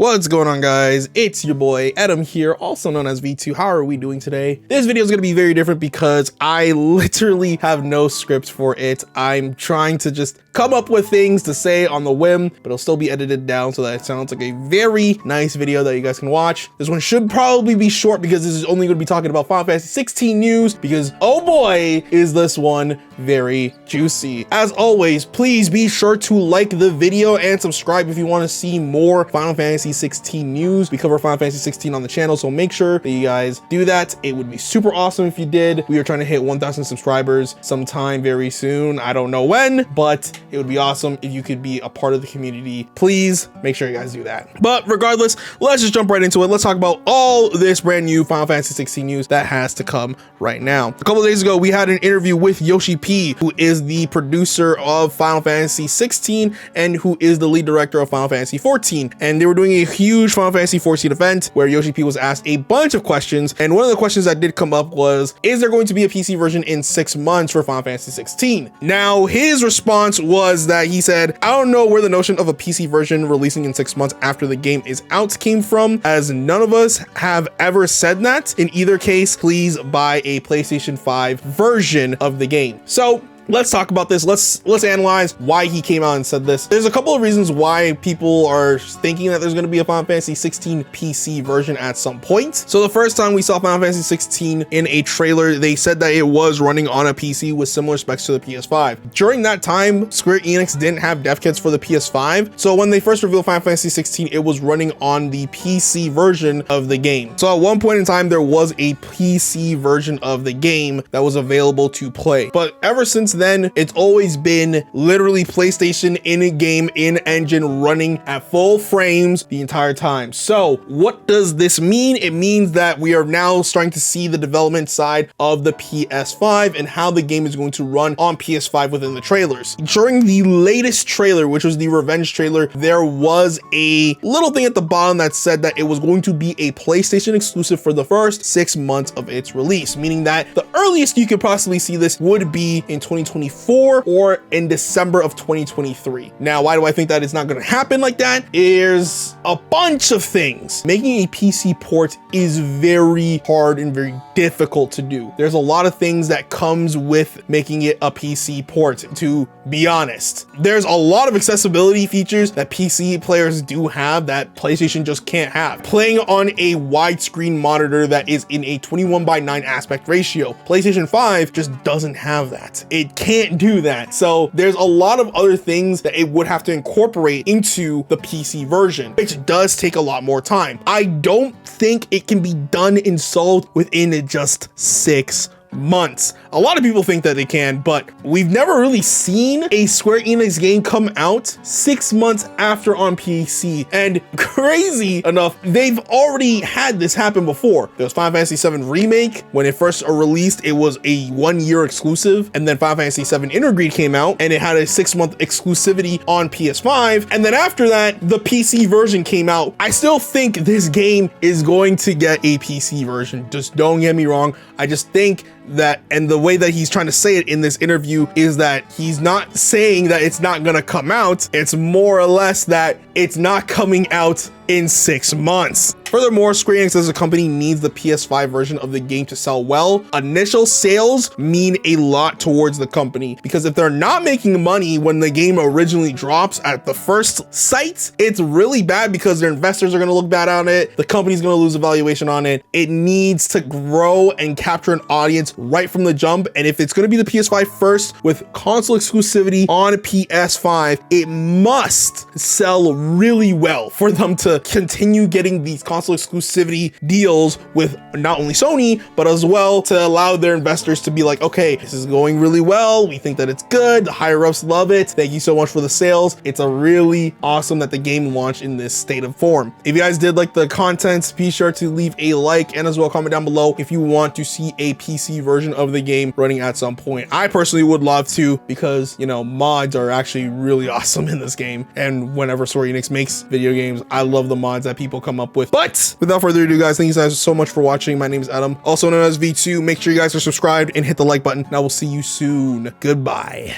What's going on, guys? It's your boy Adam here, also known as V2. How are we doing today? This video is going to be very different because I literally have no script for it. I'm trying to just come up with things to say on the whim, but it'll still be edited down so that it sounds like a very nice video that you guys can watch. This one should probably be short because this is only going to be talking about Final Fantasy 16 news, because oh boy, is this one very juicy. As always, please be sure to like the video and subscribe if you want to see more Final Fantasy 16 news. We cover Final Fantasy 16 on the channel, so make sure that you guys do that. It would be super awesome if you did. We are trying to hit 1,000 subscribers sometime very soon. I don't know when, but it would be awesome if you could be a part of the community. Please make sure you guys do that. But regardless, let's just jump right into it. Let's talk about all this brand new Final Fantasy 16 news that has to come right now. A couple of days ago, we had an interview with Yoshi P, who is the producer of Final Fantasy 16 and who is the lead director of Final Fantasy 14. And they were doing a huge Final Fantasy 14 event where Yoshi P was asked a bunch of questions. And one of the questions that did come up was, is there going to be a PC version in 6 months for Final Fantasy 16? Now, his response was that he said, I don't know where the notion of a PC version releasing in 6 months after the game is out came from, as none of us have ever said that. In either case, please buy a PlayStation 5 version of the game. So let's talk about this. Let's analyze why he came out and said this. There's a couple of reasons why people are thinking that there's going to be a Final Fantasy 16 PC version at some point. So the first time we saw Final Fantasy 16 in a trailer, they said that it was running on a PC with similar specs to the PS5. During that time, Square Enix didn't have dev kits for the PS5. So when they first revealed Final Fantasy 16, it was running on the PC version of the game. So at one point in time, there was a PC version of the game that was available to play. But ever since then, it's always been literally PlayStation in-game, in-engine, running at full frames the entire time. So what does this mean? It means that we are now starting to see the development side of the PS5 and how the game is going to run on PS5 within the trailers. During the latest trailer, which was the Revenge trailer, there was a little thing at the bottom that said that it was going to be a PlayStation exclusive for the first 6 months of its release, meaning that the earliest you could possibly see this would be in 2024 or in December of 2023. Now, why do I think that it's not going to happen like that? There's a bunch of things. Making a PC port is very hard and very difficult to do. There's a lot of things that comes with making it a PC port, to be honest. There's a lot of accessibility features that PC players do have that PlayStation just can't have. Playing on a widescreen monitor that is in a 21:9 aspect ratio, PlayStation 5 just doesn't have that. It can't do that. So there's a lot of other things that it would have to incorporate into the PC version, which does take a lot more time. I don't think it can be done and solved within just 6 months. A lot of people think that they can, but we've never really seen a Square Enix game come out 6 months after on PC. And crazy enough, they've already had this happen before. There was Final Fantasy VII Remake. When it first released, it was a 1-year exclusive, and then Final Fantasy VII Intergrade came out and it had a 6-month exclusivity on PS5. And then after that, the PC version came out. I still think this game is going to get a PC version. Just don't get me wrong. I just think that, and the way that he's trying to say it in this interview is that he's not saying that it's not gonna come out. It's more or less that it's not coming out in 6 months. Furthermore, Square Enix as a company needs the PS5 version of the game to sell well. Initial sales mean a lot towards the company, because if they're not making money when the game originally drops at the first sight, it's really bad because their investors are going to look bad on it. The company's going to lose evaluation on it. It needs to grow and capture an audience right from the jump. And if it's going to be the PS5 first with console exclusivity on PS5, it must sell really well for them to continue getting these console exclusivity deals with not only Sony, but as well to allow their investors to be like, okay, this is going really well. We think that it's good. The higher ups love it. Thank you so much for the sales. It's a really awesome that the game launched in this state of form. If you guys did like the content, be sure to leave a like and as well comment down below if you want to see a PC version of the game running at some point. I personally would love to, because, you know, mods are actually really awesome in this game. And whenever Square Enix makes video games, I love the mods that people come up with. But without further ado, guys, thank you guys so much for watching. My name is Adam, also known as V2. Make sure you guys are subscribed and hit the like button, and I will see you soon. Goodbye.